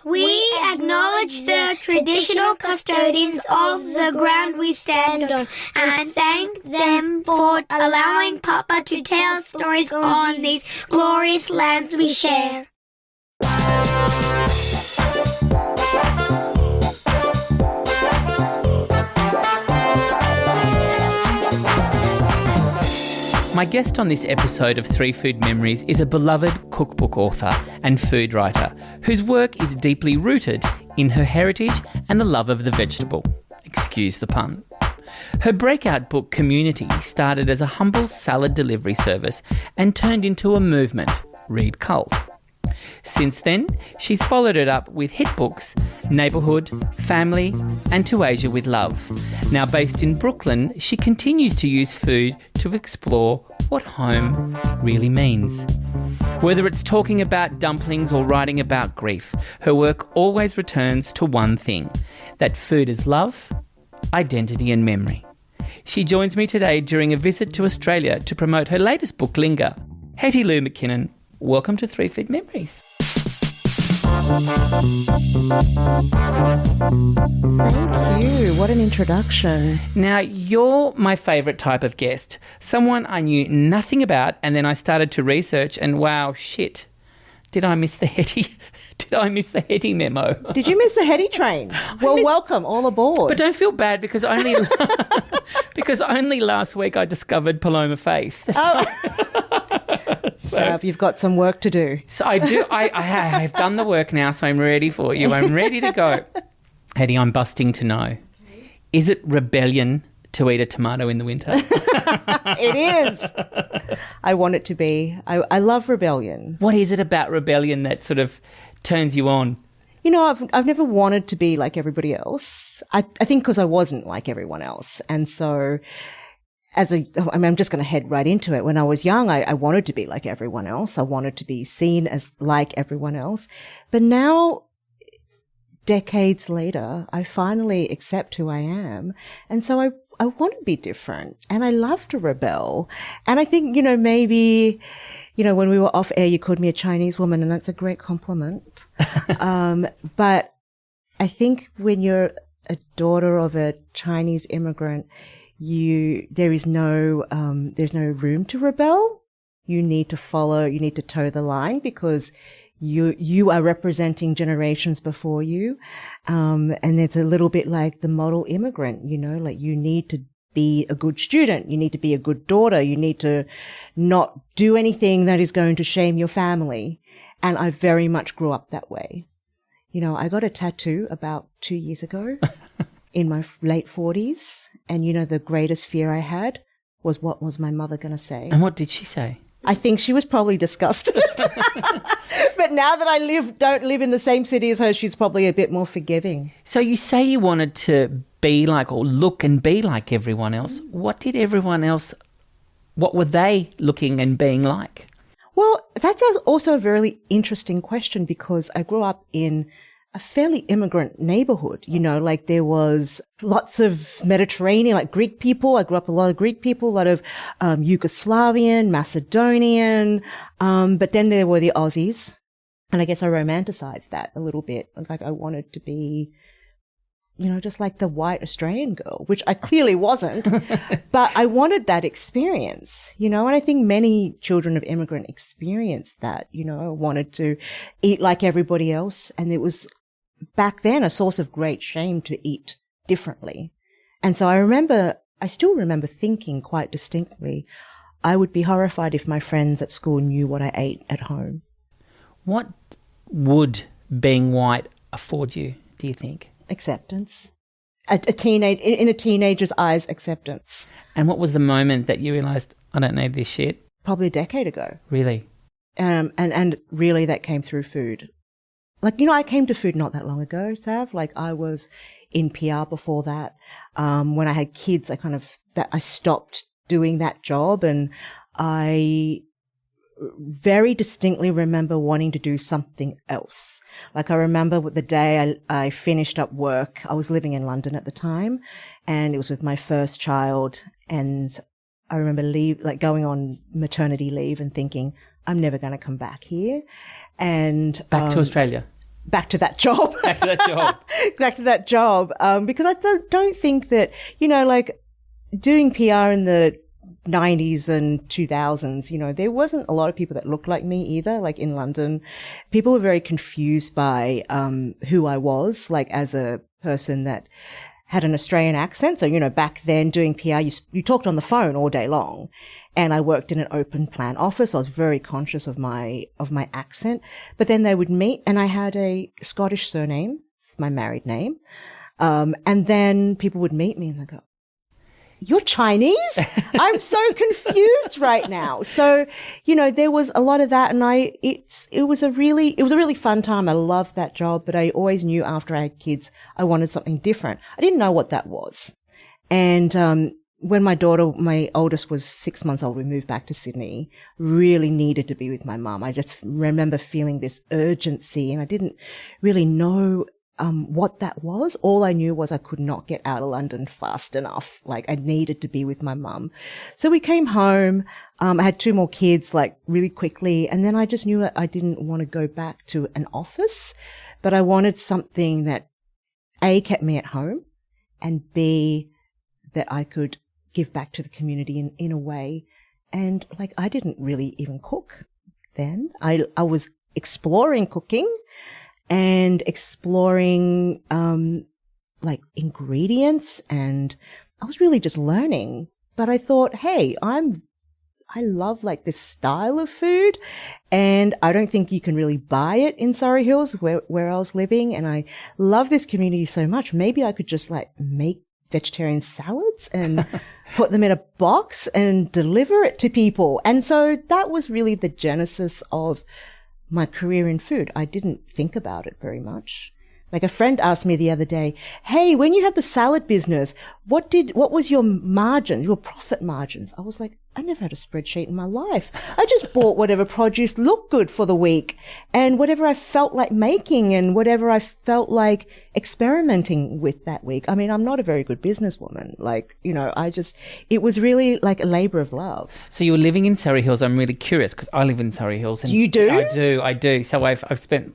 We acknowledge the traditional custodians of the ground we stand on and thank them for allowing Papa to tell stories on these glorious lands we share. My guest on this episode of Three Food Memories is a beloved cookbook author and food writer whose work is deeply rooted in her heritage and the love of the vegetable. Excuse the pun. Her breakout book Community started as a humble salad delivery service and turned into a movement, Read Cult. Since then, she's followed it up with hit books Neighbourhood, Family and To Asia with Love. Now based in Brooklyn, she continues to use food to explore what home really means. Whether it's talking about dumplings or writing about grief, her work always returns to one thing, that food is love, identity and memory. She joins me today during a visit to Australia to promote her latest book, Linger. Hetty Lui McKinnon, welcome to Three Food Memories. Thank you. What an introduction. Now, you're my favourite type of guest, someone I knew nothing about, and then I started to research and wow, shit, did I miss the Hetty memo? Did you miss the Hetty train? Well, welcome, all aboard. But don't feel bad because only last week I discovered Paloma Faith. So you've got some work to do. So I do. I've done the work now, so I'm ready for you. I'm ready to go. Hetty, I'm busting to know. Is it rebellion to eat a tomato in the winter? It is. I want it to be. I love rebellion. What is it about rebellion that sort of turns you on? You know, I've never wanted to be like everybody else. I think because I wasn't like everyone else. And so I'm just going to head right into it. When I was young, I wanted to be like everyone else. I wanted to be seen as like everyone else. But now, decades later, I finally accept who I am. And so I want to be different and I love to rebel. And I think, maybe, when we were off air, you called me a Chinese woman and that's a great compliment. But I think when you're a daughter of a Chinese immigrant, there's no room to rebel. You need to toe the line because you are representing generations before you. And it's a little bit like the model immigrant, like you need to be a good student. You need to be a good daughter. You need to not do anything that is going to shame your family. And I very much grew up that way. I got a tattoo about 2 years ago in my late 40s. And, the greatest fear I had was what was my mother going to say? And what did she say? I think she was probably disgusted. But now that I don't live in the same city as her, she's probably a bit more forgiving. So you say you wanted to be like or look and be like everyone else. What were they looking and being like? Well, that's also a very interesting question because I grew up in a fairly immigrant neighborhood, like there was lots of Mediterranean, like Greek people. I grew up with a lot of Greek people, a lot of Yugoslavian, Macedonian. But then there were the Aussies. And I guess I romanticized that a little bit. Like I wanted to be, just like the white Australian girl, which I clearly wasn't. But I wanted that experience, and I think many children of immigrant experienced that, wanted to eat like everybody else. And it was back then a source of great shame to eat differently. And so I still remember thinking quite distinctly, I would be horrified if my friends at school knew what I ate at home. What would being white afford you, do you think? Acceptance. In a teenager's eyes, acceptance. And what was the moment that you realised, I don't need this shit? Probably a decade ago. Really? And really that came through food. Like, I came to food not that long ago, Sav. Like I was in PR before that. When I had kids, I stopped doing that job and I very distinctly remember wanting to do something else. Like I remember the day I finished up work. I was living in London at the time and it was with my first child. And I remember going on maternity leave and thinking, I'm never going to come back here. And back to Australia. back to that job. Back to that job. Back to that job. Because I don't think that, like doing PR in the 90s and 2000s, there wasn't a lot of people that looked like me either. Like in London, people were very confused by, who I was, like as a person that had an Australian accent. So, back then doing PR, you talked on the phone all day long. And I worked in an open plan office. I was very conscious of my accent. But then they would meet, and I had a Scottish surname. It's my married name. And then people would meet me and they go, "You're Chinese?" I'm so confused right now. So, there was a lot of that, and it was a really fun time. I loved that job, but I always knew after I had kids, I wanted something different. I didn't know what that was. And, when my oldest was 6 months old, we moved back to Sydney, really needed to be with my mum. I just remember feeling this urgency, and I didn't really know what that was. All I knew was I could not get out of London fast enough. Like I needed to be with my mum. So we came home. I had 2 more kids like really quickly. And then I just knew that I didn't want to go back to an office, but I wanted something that A, kept me at home, and B, that I could give back to the community in a way. And like, I didn't really even cook then. I was exploring cooking and exploring, like ingredients, and I was really just learning. But I thought, hey, I love like this style of food, and I don't think you can really buy it in Surrey Hills where I was living. And I love this community so much. Maybe I could just like make vegetarian salads and put them in a box and deliver it to people. And so that was really the genesis of my career in food. I didn't think about it very much. Like a friend asked me the other day, "Hey, when you had the salad business, what was your margin, your profit margins?" I was like, I never had a spreadsheet in my life. I just bought whatever produce looked good for the week and whatever I felt like making and whatever I felt like experimenting with that week. I mean, I'm not a very good businesswoman. Like, it was really like a labor of love. So you were living in Surrey Hills. I'm really curious because I live in Surrey Hills. And you do? I do. So I've spent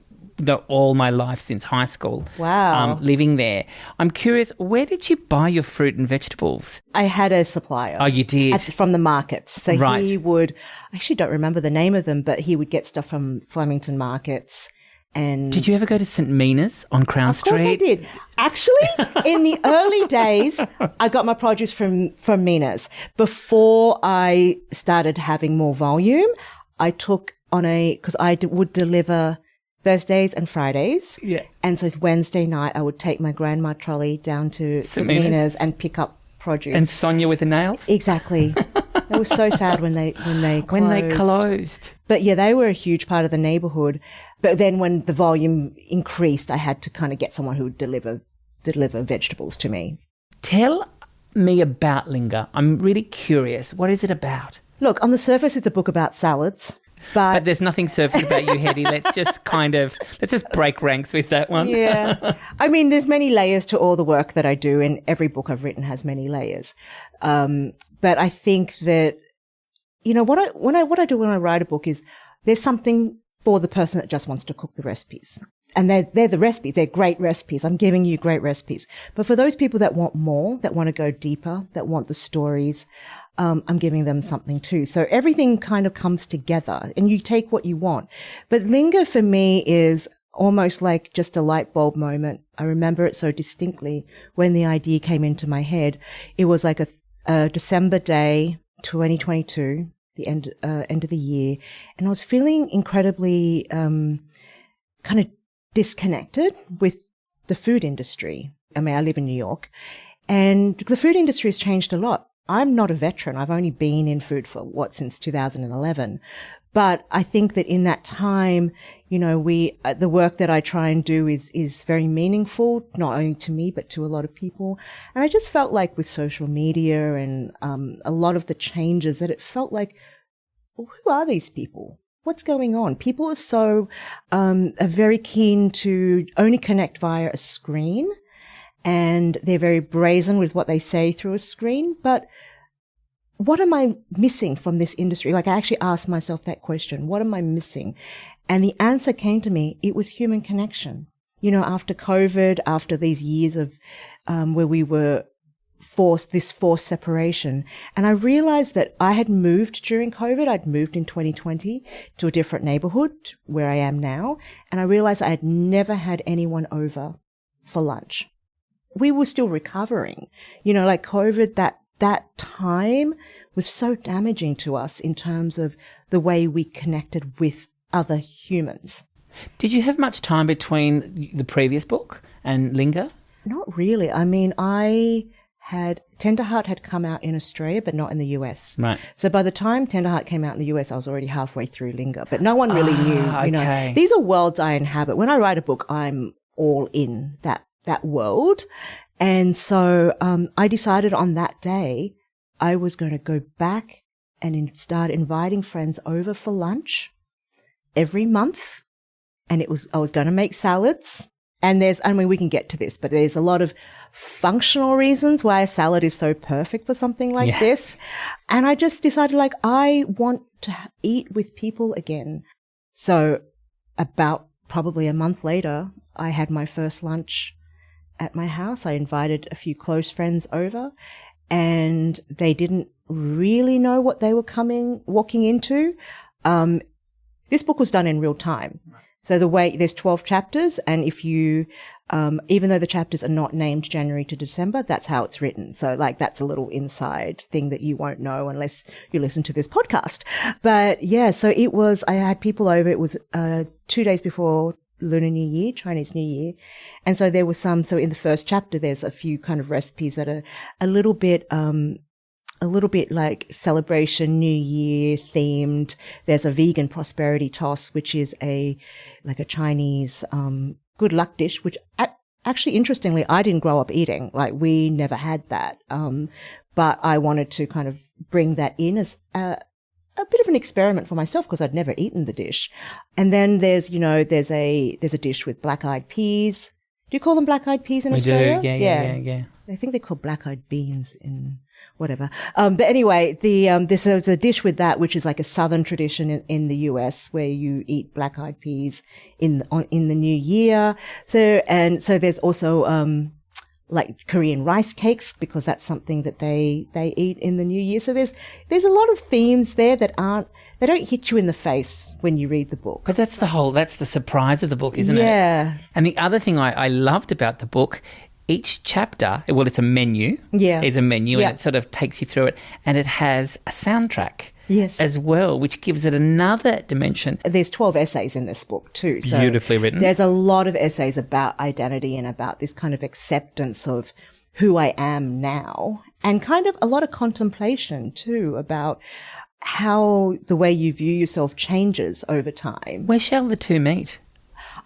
all my life since high school. Wow. Living there. I'm curious, where did you buy your fruit and vegetables? I had a supplier. Oh, you did? From the markets. So right. He would, I actually don't remember the name of them, but he would get stuff from Flemington markets. And did you ever go to St. Mina's on Crown Street? Of course I did. Actually, in the early days, I got my produce from Mina's. Before I started having more volume, I took on because I would deliver Thursdays and Fridays. Yeah. And so Wednesday night, I would take my grandma trolley down to St. Mina's and pick up produce. And Sonia with the nails? Exactly. It was so sad when they closed. When they closed. But yeah, they were a huge part of the neighborhood. But then when the volume increased, I had to kind of get someone who would deliver vegetables to me. Tell me about Linger. I'm really curious. What is it about? Look, on the surface, it's a book about salads. But there's nothing surface about you, Hetty. Let's just break ranks with that one. Yeah. I mean, there's many layers to all the work that I do, and every book I've written has many layers. But I think that, what I do when I write a book is there's something for the person that just wants to cook the recipes. And they're the recipes. They're great recipes. I'm giving you great recipes. But for those people that want more, that want to go deeper, that want the stories, I'm giving them something too. So everything kind of comes together and you take what you want. But Linger for me is almost like just a light bulb moment. I remember it so distinctly when the idea came into my head. It was like a December day, 2022, the end of the year. And I was feeling incredibly, kind of disconnected with the food industry. I mean, I live in New York and the food industry has changed a lot. I'm not a veteran. I've only been in food for since 2011. But I think that in that time, the work that I try and do is very meaningful, not only to me, but to a lot of people. And I just felt like with social media and, a lot of the changes that it felt like, well, who are these people? What's going on? People are so, are very keen to only connect via a screen. And they're very brazen with what they say through a screen. But what am I missing from this industry? Like I actually asked myself that question. What am I missing? And the answer came to me, it was human connection. You know, after COVID, after these years of where we were forced separation. And I realized that I had moved during COVID. I'd moved in 2020 to a different neighborhood where I am now. And I realized I had never had anyone over for lunch. We were still recovering. You know, like COVID, that time was so damaging to us in terms of the way we connected with other humans. Did you have much time between the previous book and Linger? Not really. I mean, Tender Heart had come out in Australia, but not in the US. Right. So by the time Tender Heart came out in the US, I was already halfway through Linger, but no one really knew, you know. Okay. These are worlds I inhabit. When I write a book, I'm all in that world. And so, I decided on that day I was going to go back and start inviting friends over for lunch every month. And I was going to make salads. And we can get to this, but there's a lot of functional reasons why a salad is so perfect for something like this. And I just decided, like, I want to eat with people again. So about probably a month later, I had my first lunch at my house. I invited a few close friends over, and they didn't really know what they were walking into. This book was done in real time. So there's 12 chapters, and if you, even though the chapters are not named January to December, that's how it's written. So like, that's a little inside thing that you won't know unless you listen to this podcast. But yeah, so I had people over. It was, 2 days before Lunar New Year, Chinese New Year. And so there was so in the first chapter, there's a few kind of recipes that are a little bit like celebration New Year themed. There's a vegan prosperity toss, which is a Chinese, good luck dish, which actually, interestingly, I didn't grow up eating. Like, we never had that. But I wanted to kind of bring that in as a bit of an experiment for myself, because I'd never eaten the dish. And then there's a dish with black-eyed peas. Do you call them black-eyed peas in Australia? We do, yeah. I think they're called black-eyed beans in whatever. But anyway, there's a dish with that, which is like a southern tradition in the US, where you eat black-eyed peas in the new year. So there's also, like Korean rice cakes, because that's something that they eat in the new year. So there's a lot of themes there that they don't hit you in the face when you read the book. But that's the surprise of the book, isn't it? Yeah. And the other thing I loved about the book, each chapter, well, it's a menu. Yeah. It's a menu, and it sort of takes you through it, and it has a soundtrack. Yes. As well, which gives it another dimension. There's 12 essays in this book too. So beautifully written. There's a lot of essays about identity and about this kind of acceptance of who I am now, and kind of a lot of contemplation too about how the way you view yourself changes over time. Where shall the two meet?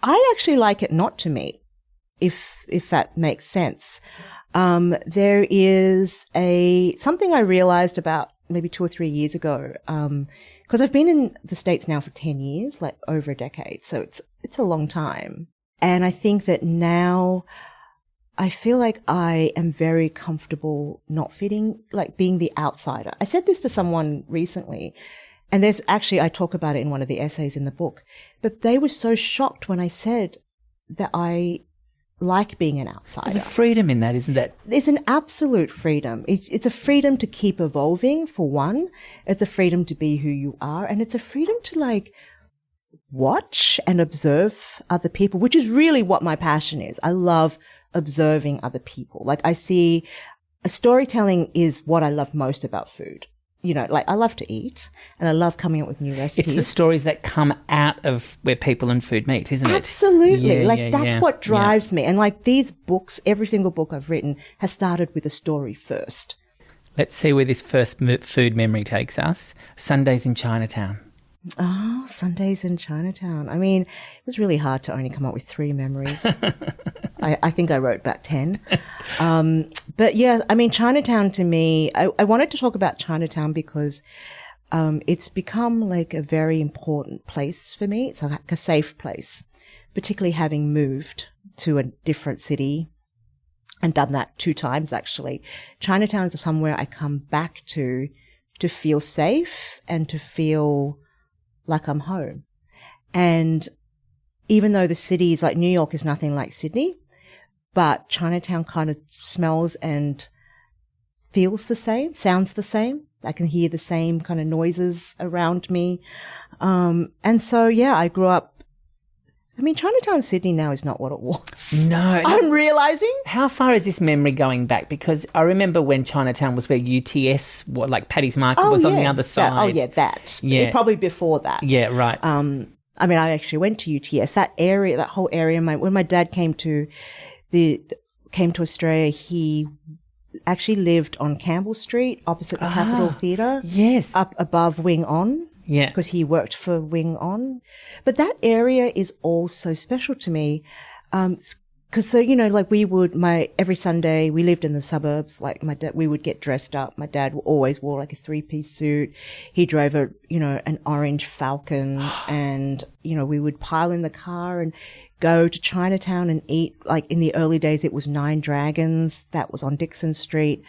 I actually like it not to meet, if that makes sense. There is something I realized about maybe 2 or 3 years ago, because I've been in the States now for 10 years, like over a decade. So it's a long time. And I think that now I feel like I am very comfortable not fitting, like being the outsider. I said this to someone recently, and I talk about it in one of the essays in the book, but they were so shocked when I said that I like being an outsider. There's a freedom in that, isn't there? There's an absolute freedom. It's a freedom to keep evolving, for one. It's a freedom to be who you are. And it's a freedom to like watch and observe other people, which is really what my passion is. I love observing other people. Like, I see storytelling is what I love most about food. You know, like, I love to eat, and I love coming up with new recipes. It's the stories that come out of where people and food meet, isn't it? Absolutely. That's what drives me. And like, these books, every single book I've written has started with a story first. Let's see where this first food memory takes us. Sundays in Chinatown. Oh, Sundays in Chinatown. I mean, it was really hard to only come up with 3 memories. I think I wrote back 10. But yeah, I mean, Chinatown to me, I wanted to talk about Chinatown because it's become like a very important place for me. It's like a safe place, particularly having moved to a different city and done that 2 times, actually. Chinatown is somewhere I come back to feel safe and to feel like I'm home. And even though the city is like New York is nothing like Sydney, but Chinatown kind of smells and feels the same, sounds the same. I can hear the same kind of noises around me. And so, yeah, I grew up. I mean, Chinatown, Sydney now is not what it was. No. I'm realising. How far is this memory going back? Because I remember when Chinatown was where UTS, Paddy's Market was on the other side. That. Yeah. Probably before that. Yeah, right. I mean, I actually went to UTS. That area, that whole area. When my dad came to Australia, he actually lived on Campbell Street, opposite the Capitol Theatre. Yes. Up above Wing On. Yeah. Because he worked for Wing On. But that area is all so special to me. Because, every Sunday, we lived in the suburbs. Like my dad, we would get dressed up. My dad always wore like a 3-piece suit. He drove an orange Falcon and, we would pile in the car and go to Chinatown and eat. Like in the early days, it was Nine Dragons. That was on Dixon Street.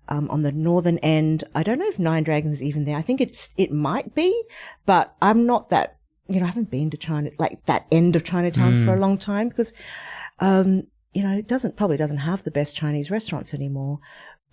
On the northern end, I don't know if Nine Dragons is even there. I think it might be, but I'm not that, I haven't been to China, like that end of Chinatown for a long time because, it probably doesn't have the best Chinese restaurants anymore.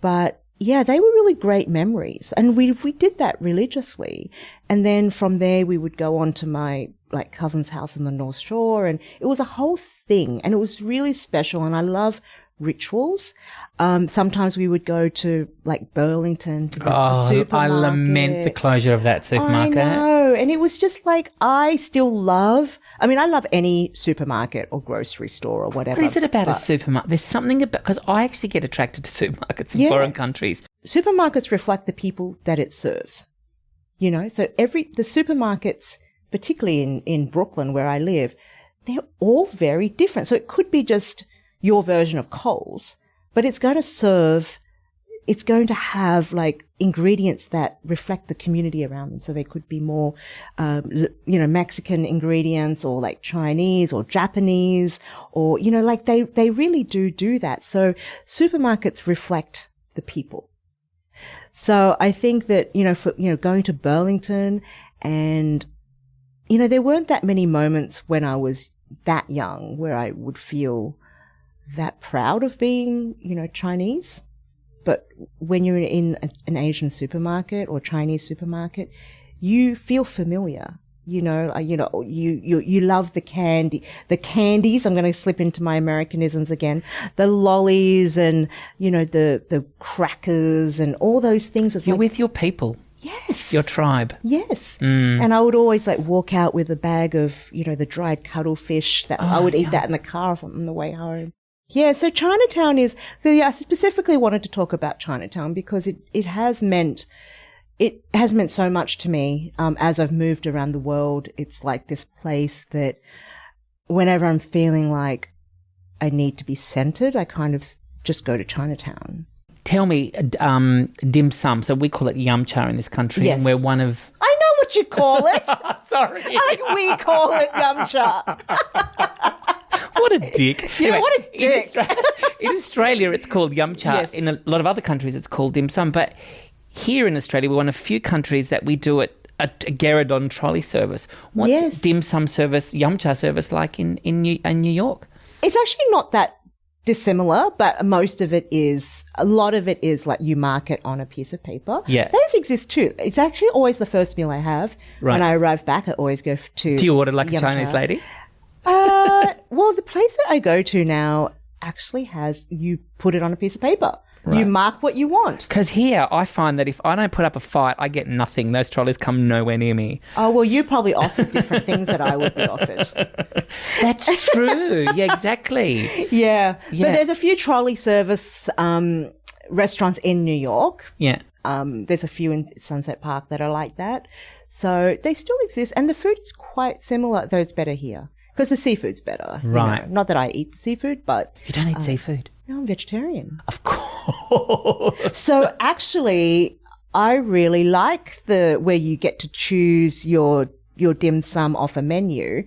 But yeah, they were really great memories. And we did that religiously. And then from there, we would go on to my cousin's house in the North Shore. And it was a whole thing and it was really special. And I love rituals. Sometimes we would go to Burlington to the supermarket. I lament the closure of that supermarket. I know. And it was just I love any supermarket or grocery store or whatever. What is it about a supermarket? There's something about, because I actually get attracted to supermarkets in foreign countries. Supermarkets reflect the people that it serves. So the supermarkets, particularly in Brooklyn where I live, they're all very different. So it could be just your version of Coles, but it's going to have ingredients that reflect the community around them. So they could be more, Mexican ingredients or Chinese or Japanese or, they really do that. So supermarkets reflect the people. So I think that, going to Burlington and, there weren't that many moments when I was that young where I would feel that proud of being, Chinese. But when you're in an Asian supermarket or Chinese supermarket, you feel familiar. You love the candies. I'm going to slip into my Americanisms again. The lollies and, the crackers and all those things. You're with your people. Yes. Your tribe. Yes. And I would always walk out with a bag of, the dried cuttlefish that I would eat that in the car on the way home. Yeah, so Chinatown I specifically wanted to talk about Chinatown because it has meant so much to me, as I've moved around the world. It's this place that whenever I'm feeling like I need to be centered, I kind of just go to Chinatown. Tell me, dim sum. So we call it yum cha in this country. Yes. And we're one of... I know what you call it. Sorry. We call it yum cha. What a dick. Yeah, anyway, what a dick. In Australia, it's called yum cha. Yes. In a lot of other countries, it's called dim sum. But here in Australia, we're one of few countries that we do it a Garradon trolley service. What's dim sum service, yum cha service like in New York? It's actually not that dissimilar, but a lot of it is you mark it on a piece of paper. Yeah. Those exist too. It's actually always the first meal I have. Right. When I arrive back, I always go to... Do you order like a Chinese lady? Well, the place that I go to now actually you put it on a piece of paper. Right. You mark what you want. Because here, I find that if I don't put up a fight, I get nothing. Those trolleys come nowhere near me. Oh, well, you probably offered different things that I would be offered. That's true. Yeah, exactly. Yeah. But there's a few trolley service restaurants in New York. Yeah. There's a few in Sunset Park that are like that. So they still exist. And the food is quite similar, though it's better here. Because the seafood's better. Right. Not that I eat the seafood, but... You don't eat seafood? No, I'm vegetarian. Of course. So actually, I really like where you get to choose your dim sum off a menu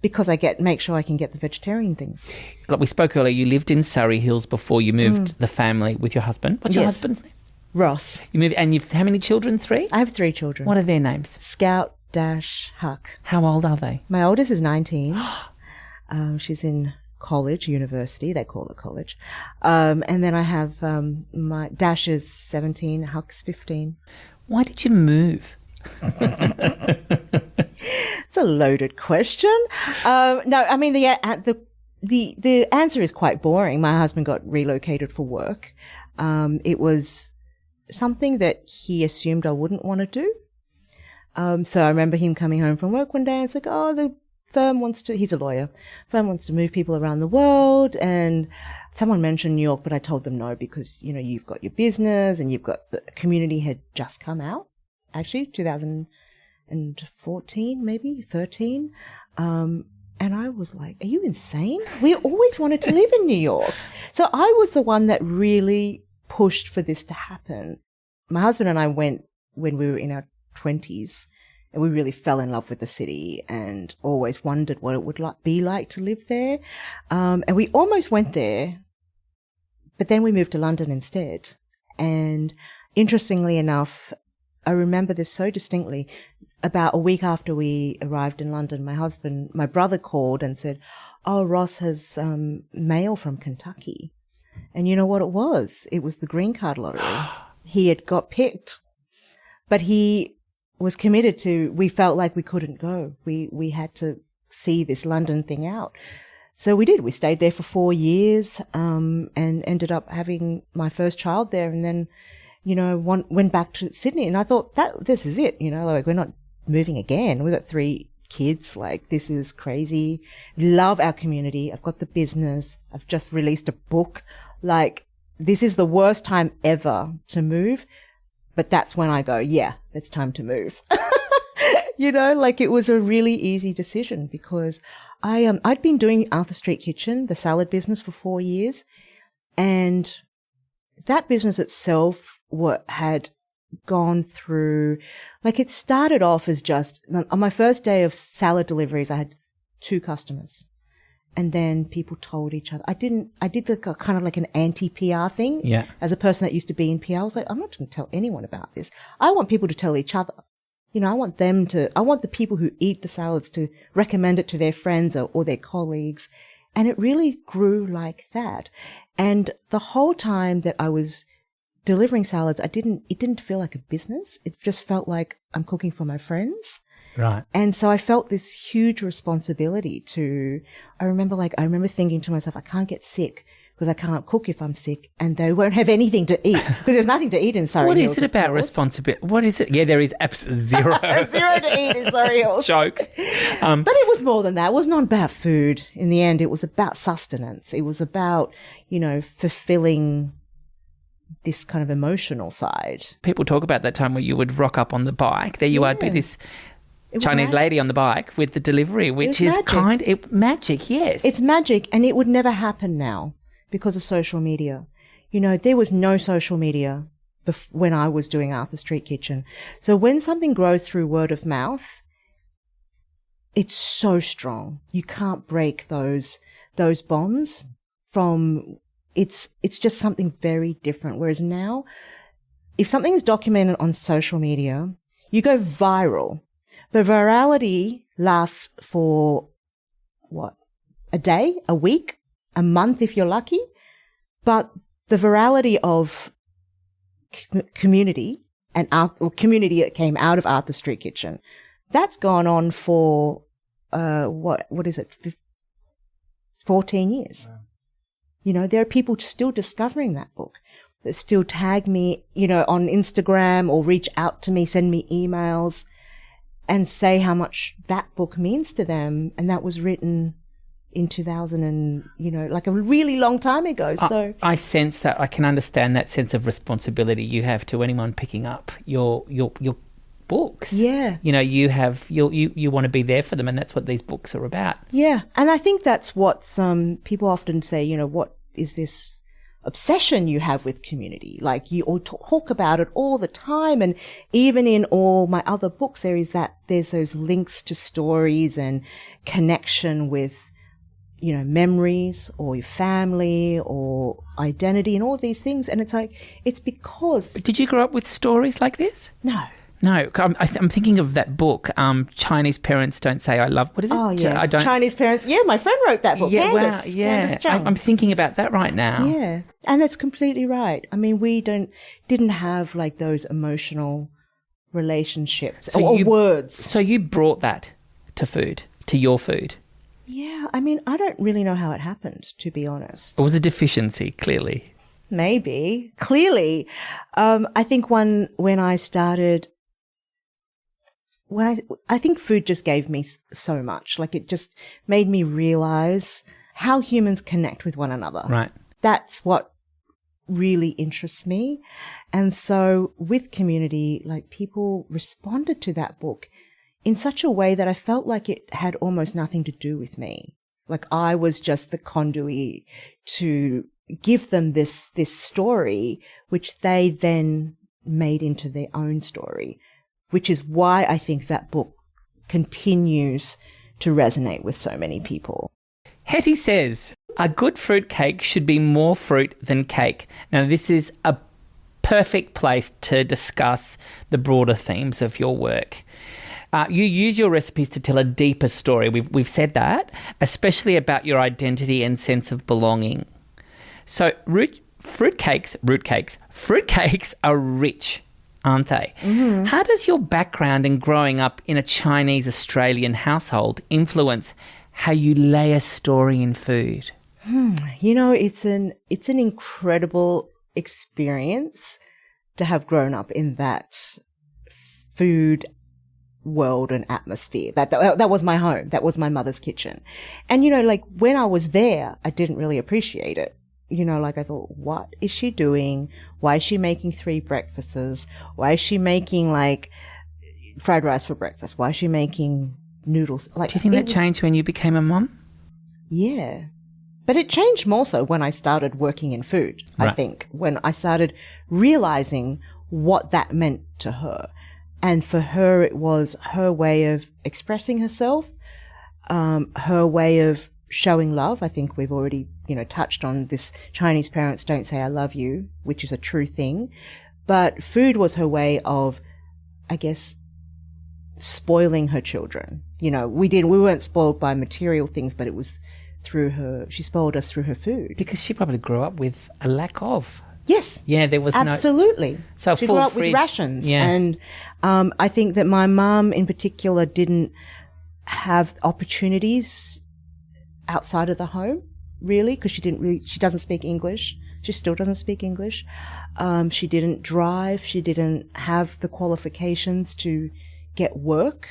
because I make sure I can get the vegetarian things. Like we spoke earlier, you lived in Surrey Hills before you moved the family with your husband. What's your husband's name? Ross. You moved, and how many children? 3? I have 3 children. What are their names? Scout, dash Huck. How old are they? My oldest is 19. She's in college, university, they call it college. And then I have my Dash is 17, Huck's 15. Why did you move? It's a loaded question. No, I mean, the answer is quite boring. My husband got relocated for work. It was something that he assumed I wouldn't want to do. So I remember him coming home from work one day and it's like, oh, the firm wants to, he's a lawyer, firm wants to move people around the world. And someone mentioned New York, but I told them no because, you know, you've got your business and you've got the Community had just come out, actually, 2014, maybe 13. And I was like, are you insane? We always wanted to live in New York. So I was the one that really pushed for this to happen. My husband and I went when we were in our 20s and we really fell in love with the city and always wondered what it would be like to live there. And we almost went there, but then we moved to London instead. And interestingly enough, I remember this so distinctly. About a week after we arrived in London, my brother called and said, oh, Ross has mail from Kentucky. And you know what it was? It was the green card lottery. He had got picked, but he was committed to, we felt like we couldn't go. We had to see this London thing out. So we did. We stayed there for 4 years and ended up having my first child there and then, you know, went back to Sydney. And I thought this is it, you know, like we're not moving again. We've got 3 kids. Like this is crazy. Love our community. I've got the business. I've just released a book. Like this is the worst time ever to move. But that's when I go, yeah, it's time to move. You know, like it was a really easy decision because I'd been doing Arthur Street Kitchen, the salad business, for 4 years. And that business itself had gone through, like it started off as just, on my first day of salad deliveries, I had 2 customers. And then people told each other. I did the kind of like an anti-PR thing. Yeah. As a person that used to be in PR, I was like, I'm not going to tell anyone about this. I want people to tell each other. You know, I want the people who eat the salads to recommend it to their friends or their colleagues. And it really grew like that. And the whole time that I was delivering salads, it didn't feel like a business. It just felt like I'm cooking for my friends. Right. And so I felt this huge responsibility I remember thinking to myself, I can't get sick because I can't cook if I'm sick and they won't have anything to eat because there's nothing to eat in Surrey Hills. What is it about responsibility? What is it? Yeah, there is absolutely zero. Zero to eat in Surrey Hills. Jokes. But it was more than that. It was not about food. In the end, it was about sustenance. It was about, you know, fulfilling this kind of emotional side. People talk about that time where you would rock up on the bike. There you are, be this Chinese lady on the bike with the delivery, which is magic, yes. It's magic, and it would never happen now because of social media. You know, there was no social media when I was doing Arthur Street Kitchen. So when something grows through word of mouth, it's so strong. You can't break those bonds from, it's just something very different. Whereas now, if something is documented on social media, you go viral. But virality lasts for, a day, a week, a month if you're lucky. But the virality of community or community that came out of Arthur Street Kitchen, that's gone on for, 14 years. Wow. You know, there are people still discovering that book that still tag me, you know, on Instagram or reach out to me, send me emails and say how much that book means to them. And that was written in 2000 and, you know, like a really long time ago. So I sense that. I can understand that sense of responsibility you have to anyone picking up your books. Yeah. You know, you want to be there for them, and that's what these books are about. Yeah. And I think that's what some people often say, you know, what is this obsession you have with community? Like you all talk about it all the time. And even in all my other books, there's those links to stories and connection with, you know, memories or your family or identity and all these things. And it's like, it's because. But did you grow up with stories like this? No. No, I'm thinking of that book, Chinese Parents Don't Say I Love. What is it? Oh, yeah. I don't. Chinese Parents. Yeah, my friend wrote that book. Yeah, Candace, wow, yeah. Candace Chung. I'm thinking about that right now. Yeah. And that's completely right. I mean, we didn't have like those emotional relationships or words. So you brought that to food, to your food. Yeah. I mean, I don't really know how it happened, to be honest. It was a deficiency, clearly. Maybe. Clearly. I think when I started, I think food just gave me so much. Like it just made me realize how humans connect with one another. Right. That's what really interests me. And so with community, like people responded to that book in such a way that I felt like it had almost nothing to do with me. Like I was just the conduit to give them this story, which they then made into their own story, which is why I think that book continues to resonate with so many people. Hetty says, a good fruit cake should be more fruit than cake. Now, this is a perfect place to discuss the broader themes of your work. You use your recipes to tell a deeper story. We've said that, especially about your identity and sense of belonging. So fruitcakes are rich, aren't they? Mm-hmm. How does your background in growing up in a Chinese Australian household influence how you lay a story in food? You know, it's an incredible experience to have grown up in that food world and atmosphere. That was my home. That was my mother's kitchen. And, you know, like when I was there, I didn't really appreciate it. You know, like I thought, what is she doing? Why is she making 3 breakfasts? Why is she making like fried rice for breakfast? Why is she making noodles? Like, do you think that changed when you became a mum? Yeah. But it changed more so when I started working in food, right. I think, when I started realizing what that meant to her. And for her, it was her way of expressing herself, her way of showing love. I think we've already, you know, touched on this Chinese Parents Don't Say I Love You, which is a true thing. But food was her way of, I guess, spoiling her children. You know, we weren't spoiled by material things, but it was through her, she spoiled us through her food. Because she probably grew up with a lack of. Yes. Yeah, there was absolutely. So she grew up with rations. Yeah. And I think that my mum in particular didn't have opportunities outside of the home, really, because she doesn't speak English. She still doesn't speak English. She didn't drive. She didn't have the qualifications to get work.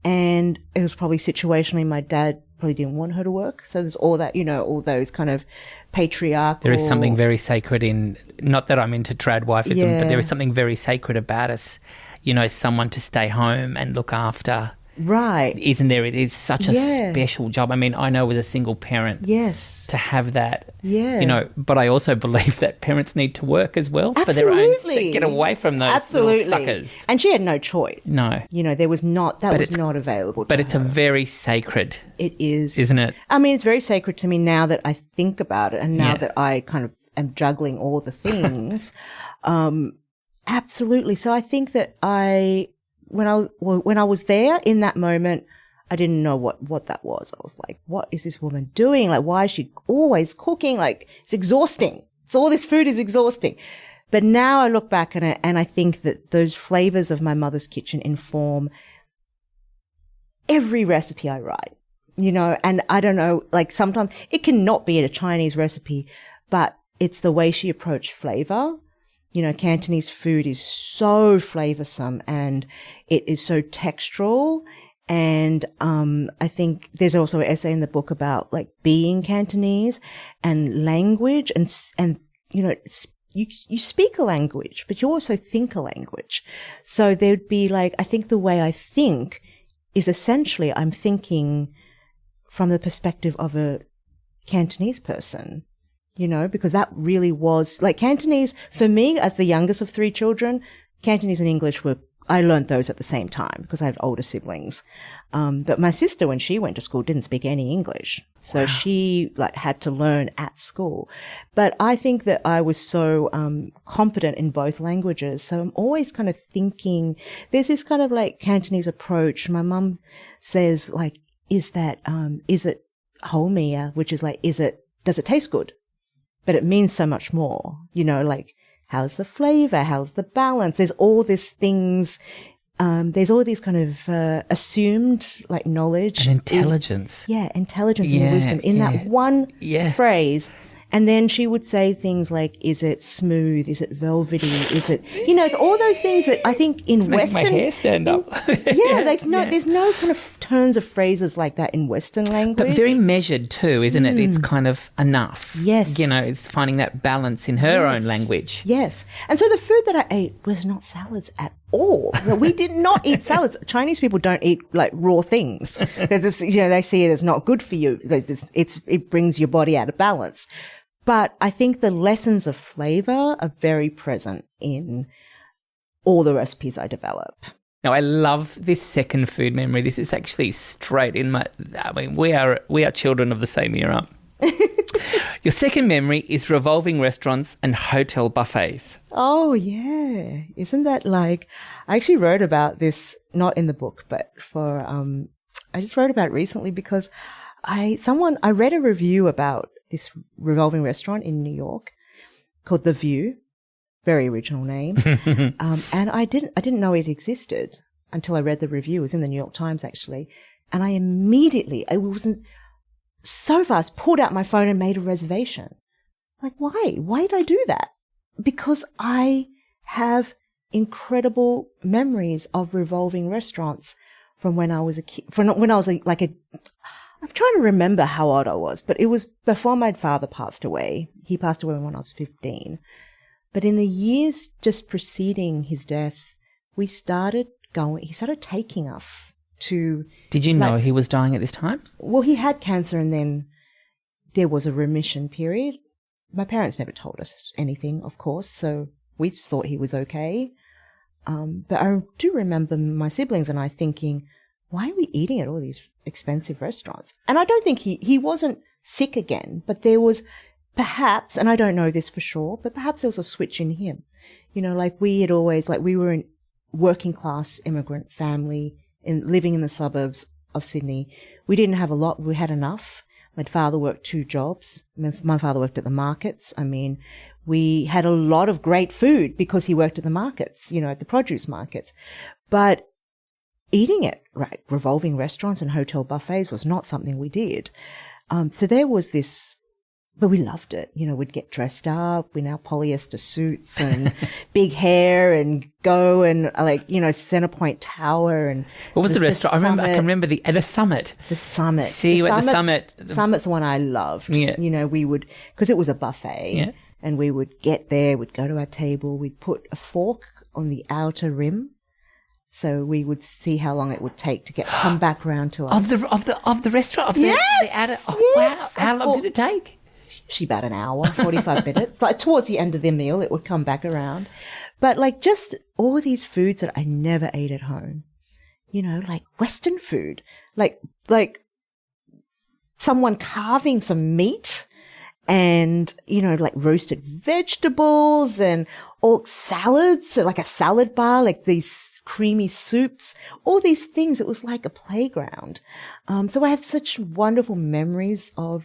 And it was probably situationally my dad probably didn't want her to work. So there's all that, you know, all those kind of patriarchal. There is something very sacred in, not that I'm into trad wifeism, but there is something very sacred about us, you know, someone to stay home and look after. Right. Isn't there? It is such a special job. I mean, I know as a single parent to have that, you know, but I also believe that parents need to work as well for their own sake. Get away from those little suckers. And she had no choice. No. You know, there was not, that was not available to her. But it's a very sacred. It is. Isn't it? I mean, it's very sacred to me now that I think about it and now that I kind of am juggling all the things. Absolutely. So I think that when I was there in that moment, I didn't know what that was. I was like, what is this woman doing? Like, why is she always cooking? Like, it's exhausting. All this food is exhausting. But now I look back at it and I think that those flavors of my mother's kitchen inform every recipe I write, you know, and I don't know, like sometimes it cannot be a Chinese recipe, but it's the way she approached flavor. You know, Cantonese food is so flavorsome and it is so textural. And I think there's also an essay in the book about like being Cantonese and language and you know, you speak a language, but you also think a language. So there'd be like, I think the way I think is essentially I'm thinking from the perspective of a Cantonese person. You know, because that really was like Cantonese for me as the youngest of 3 children, Cantonese and English were I learned those at the same time because I have older siblings. But my sister, when she went to school, didn't speak any English. So she had to learn at school. But I think that I was so, competent in both languages. So I'm always kind of thinking, there's this kind of Cantonese approach. My mum says is it homia, which is does it taste good? But it means so much more, how's the flavor? How's the balance? There's all these things. There's all these kind of assumed knowledge and intelligence. Intelligence and wisdom in that one phrase. And then she would say things like, is it smooth? Is it velvety? Is it, it's all those things that I think in Western. Making my hair stand up. There's no kind of turns of phrases like that in Western language. But very measured too, isn't it? It's kind of enough. Yes. It's finding that balance in her own language. Yes. And so the food that I ate was not salads at all. We did not eat salads. Chinese people don't eat raw things because they see it as not good for you. It brings your body out of balance. But I think the lessons of flavor are very present in all the recipes I develop. Now, I love this second food memory. This is actually straight in we are children of the same era. Your second memory is revolving restaurants and hotel buffets. Oh, yeah. Isn't that I actually wrote about this, not in the book, but I just wrote about it recently because I read a review about this revolving restaurant in New York called The View. Very original name. And I didn't know it existed until I read the review. It was in the New York Times, actually. And I wasn't so fast, pulled out my phone and made a reservation. Why? Why did I do that? Because I have incredible memories of revolving restaurants from when I was a kid, I'm trying to remember how old I was, but it was before my father passed away. He passed away when I was 15. But in the years just preceding his death, he started taking us to... Did you know he was dying at this time? Well, he had cancer and then there was a remission period. My parents never told us anything, of course, so we just thought he was okay. But I do remember my siblings and I thinking, why are we eating at all these expensive restaurants? And I don't think he wasn't sick again, but there was perhaps, and I don't know this for sure, but perhaps there was a switch in him. We had always, we were a working class immigrant family living in the suburbs of Sydney. We didn't have a lot. We had enough. My father worked 2 jobs. My father worked at the markets. We had a lot of great food because he worked at the markets, at the produce markets. But eating at revolving restaurants and hotel buffets was not something we did. So there was this, but we loved it. We'd get dressed up. We now polyester suits and big hair and go and Centrepoint Tower and what was the restaurant? I can remember the Summit. The Summit. See you at the Summit. Summit's the one I loved. Yeah. We would, because it was a buffet. Yeah. And we would get there. We'd go to our table. We'd put a fork on the outer rim. So we would see how long it would take to come back around to us. Of the restaurant? Yes! Wow. How long did it take? Usually about an hour, 45 minutes. Towards the end of the meal, it would come back around. But just all these foods that I never ate at home. Western food. Like someone carving some meat and, roasted vegetables and all salads, like a salad bar, these creamy soups, all these things. It was like a playground. So I have such wonderful memories of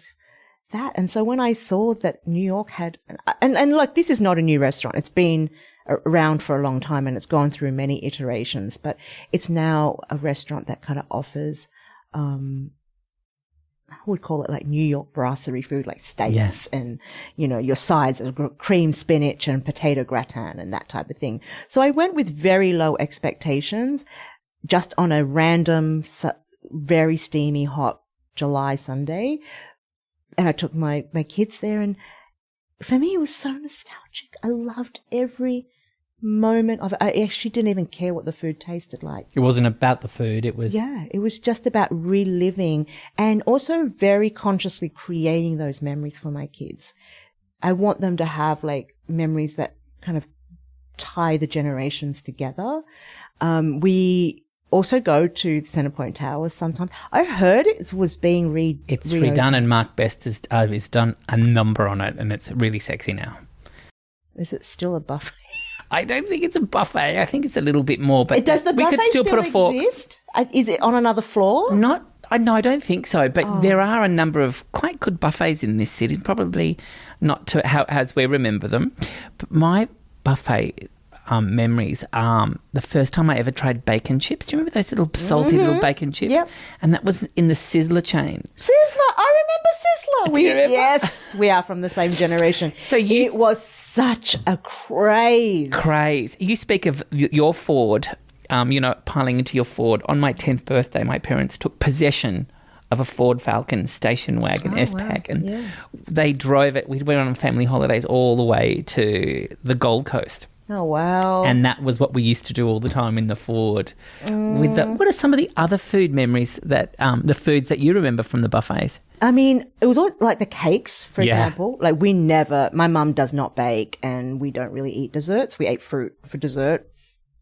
that. And so when I saw that New York had, and this is not a new restaurant. It's been around for a long time and it's gone through many iterations, but it's now a restaurant that kind of offers, I would call it New York brasserie food, steaks and, your sides of cream spinach and potato gratin and that type of thing. So I went with very low expectations just on a random, very steamy, hot July Sunday. And I took my kids there and for me, it was so nostalgic. I loved every moment of it. I actually didn't even care what the food tasted like. It wasn't about the food. It was... Yeah, it was just about reliving and also very consciously creating those memories for my kids. I want them to have memories that kind of tie the generations together. We also go to the Centrepoint Towers sometimes. I heard it was being It's redone, and Mark Best has done a number on it, and it's really sexy now. Is it still a buffet? I don't think it's a buffet. I think it's a little bit more. But Does the we buffet could still put a fork. exist? Is it on another floor? No, I don't think so. But there are a number of quite good buffets in this city. Probably not to how as we remember them. But my buffet memories are the first time I ever tried bacon chips. Do you remember those little salty little bacon chips? Yep. And that was in the Sizzler chain. Sizzler, I remember Sizzler. Do you remember? Yes, we are from the same generation. So it was such a craze. You speak of your Ford, piling into your Ford. On my 10th birthday, my parents took possession of a Ford Falcon station wagon, S-Pack, and they drove it. We went on family holidays all the way to the Gold Coast. Oh, wow. And that was what we used to do all the time in the Ford. What are some of the other food memories that the foods that you remember from the buffets? I mean, it was all like the cakes, for example. Like my mum does not bake, and we don't really eat desserts. We ate fruit for dessert,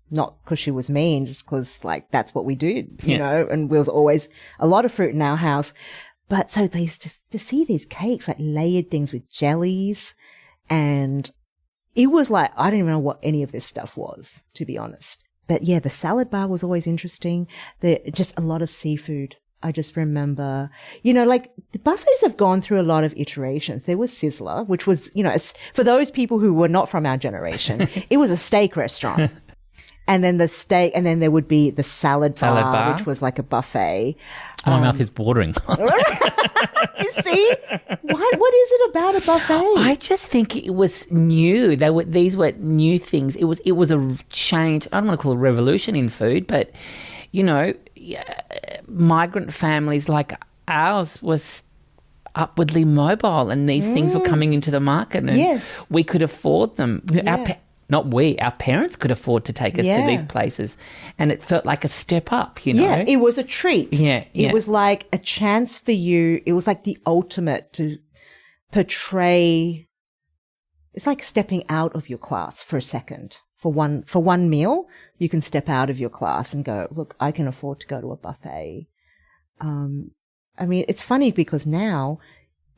not because she was mean, just because like that's what we did, you know, and there was always a lot of fruit in our house. But so they used to see these cakes, like layered things with jellies, and it was like, I don't even know what any of this stuff was, to be honest. But yeah, the salad bar was always interesting. Just a lot of seafood. I just remember, like the buffets have gone through a lot of iterations. There was Sizzler, which was, for those people who were not from our generation, it was a steak restaurant. And then there would be the salad bar, which was like a buffet. My mouth is watering. You see? What is it about a buffet? I just think it was new. These were new things. It was a change. I don't want to call it a revolution in food, but, migrant families like ours was upwardly mobile, and these things were coming into the market, and we could afford them. Our parents could afford to take us to these places, and it felt like a step up, Yeah, it was a treat. Yeah. It was like a chance for you. It was like the ultimate to portray. It's like stepping out of your class for a second. For one meal, you can step out of your class and go, look, I can afford to go to a buffet. I mean, it's funny because now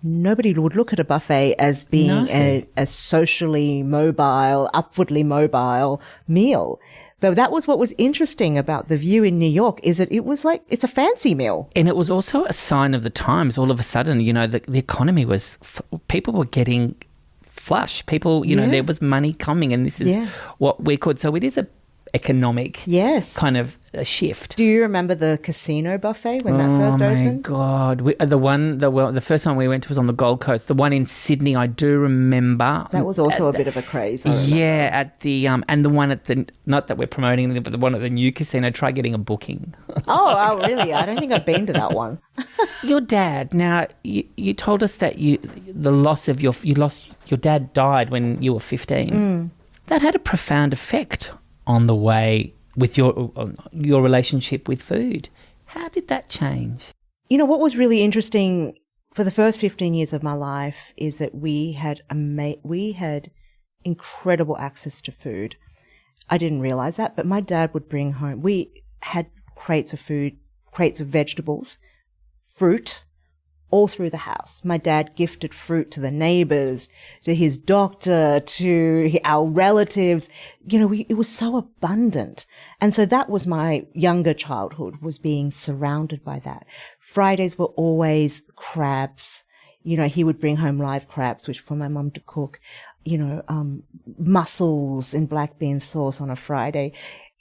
nobody would look at a buffet as being a socially mobile, upwardly mobile meal. But that was what was interesting about the View in New York, is that it was like, it's a fancy meal. And it was also a sign of the times. All of a sudden, the economy was, people were getting flush. People, there was money coming, and this is what we could. So it is a economic kind of a shift. Do you remember the casino buffet when that first opened? Oh my God. The first time we went to was on the Gold Coast. The one in Sydney, I do remember. That was also a bit of a craze. Yeah, at the, and the one at the, not that we're promoting it, but the one at the new casino, try getting a booking. Oh, really? I don't think I've been to that one. Your dad, now, you told us that your dad died when you were 15. That had a profound effect on the way with your relationship with food. How did that change? What was really interesting for the first 15 years of my life is that we had incredible access to food. I didn't realize that, but my dad would bring home, we had crates of food, crates of vegetables, fruit, all through the house. My dad gifted fruit to the neighbors, to his doctor, to our relatives. It was so abundant. And so that was my younger childhood, was being surrounded by that. Fridays were always crabs. He would bring home live crabs, which for my mum to cook, mussels in black bean sauce on a Friday.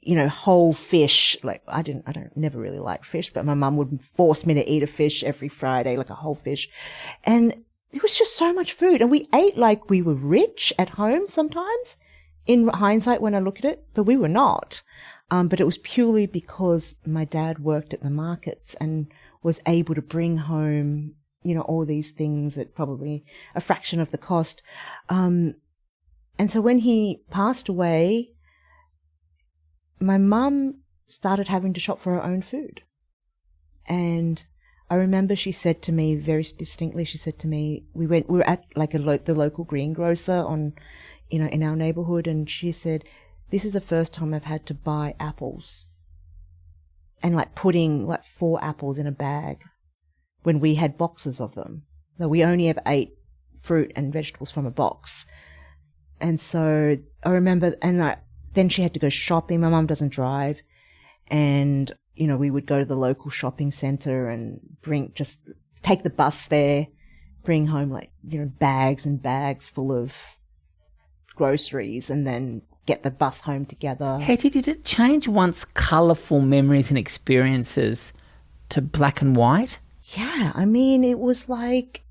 Whole fish. Like I never really liked fish, but my mum would force me to eat a fish every Friday, like a whole fish. And it was just so much food. And we ate like we were rich at home sometimes, in hindsight when I look at it, but we were not. But it was purely because my dad worked at the markets and was able to bring home, all these things at probably a fraction of the cost. And so when he passed away, my mum started having to shop for her own food. And I remember she said to me very distinctly, we were at like the local greengrocer in our neighborhood, and she said, this is the first time I've had to buy apples and like putting like 4 apples in a bag when we had boxes of them. So we only ever ate fruit and vegetables from a box. And so I remember, then she had to go shopping. My mum doesn't drive. And, you know, we would go to the local shopping centre and take the bus there, bring home like, you know, bags and bags full of groceries and then get the bus home together. Hetty, did it change once colourful memories and experiences to black and white? Yeah, I mean, it was like,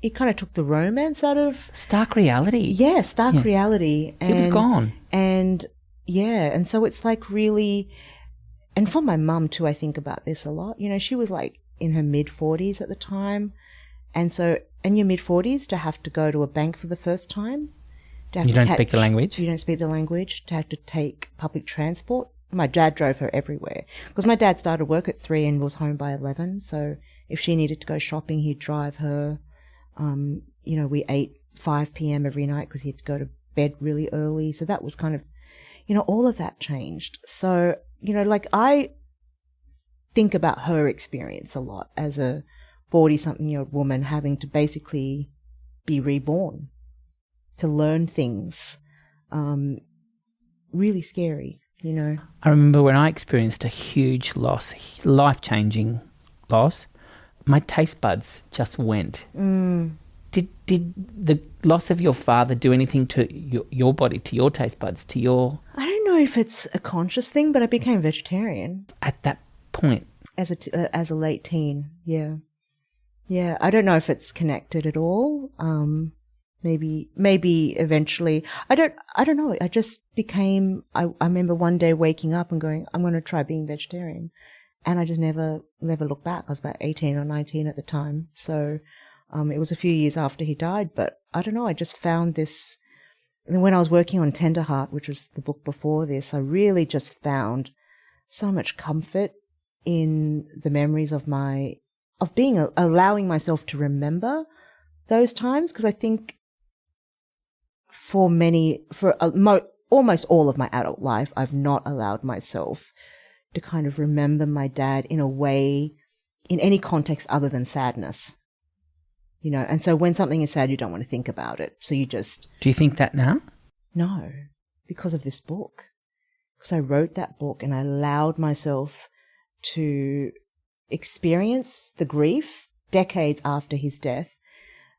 it kind of took the romance out of... Stark reality. Yeah, stark reality. It was gone. And, yeah, and so it's like really... And for my mum too, I think about this a lot. You know, she was like in her mid-40s at the time. And so in your mid-40s, to have to go to a bank for the first time... You don't speak the language? You don't speak the language. To have to take public transport. My dad drove her everywhere. Because my dad started work at 3 and was home by 11. So if she needed to go shopping, he'd drive her. You know, we ate 5 p.m. every night because he had to go to bed really early. So that was kind of, you know, all of that changed. So, you know, like I think about her experience a lot as a 40-something-year-old woman having to basically be reborn, to learn things. Really scary, you know. I remember when I experienced a huge loss, life-changing loss, my taste buds just went. Did the loss of your father do anything to your body, to your taste buds, to your... I don't know if it's a conscious thing, but I became vegetarian. At that point? As a late teen, yeah. Yeah, I don't know if it's connected at all. Maybe eventually. I don't know. I just became, I remember one day waking up and going, I'm going to try being vegetarian. And I just never looked back. I was about 18 or 19 at the time. So, it was a few years after he died, but I don't know. I just found this, and when I was working on Tender Heart, which was the book before this, I really just found so much comfort in the memories of allowing myself to remember those times. Because I think almost all of my adult life, I've not allowed myself to kind of remember my dad in a way, in any context other than sadness. You know, and so when something is sad, you don't want to think about it. So you just... Do you think that now? No, because of this book. Because I wrote that book and I allowed myself to experience the grief decades after his death,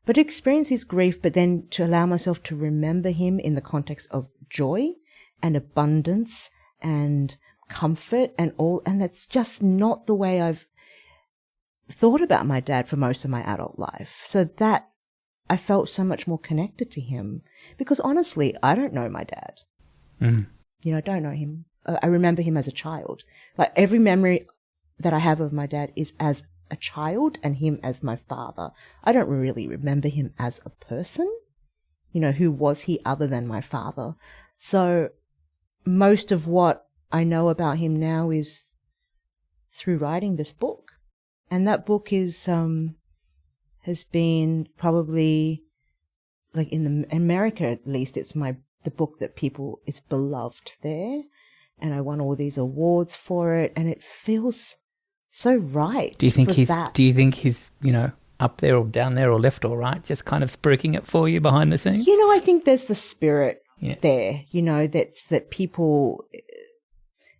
but to experience his grief, but then to allow myself to remember him in the context of joy and abundance and comfort and all. And that's just not the way I've thought about my dad for most of my adult life. So that I felt so much more connected to him, because honestly, I don't know my dad. You know, I don't know him. I remember him as a child. Like every memory that I have of my dad is as a child and him as my father. I don't really remember him as a person. You know, who was he other than my father? So most of what I know about him now is through writing this book. And that book is, has been probably, like in America at least, it's the book that it's beloved there. And I won all these awards for it, and it feels so right. Do you think he's, you know, up there or down there or left or right, just kind of spruiking it for you behind the scenes? You know, I think there's the spirit there, you know, that people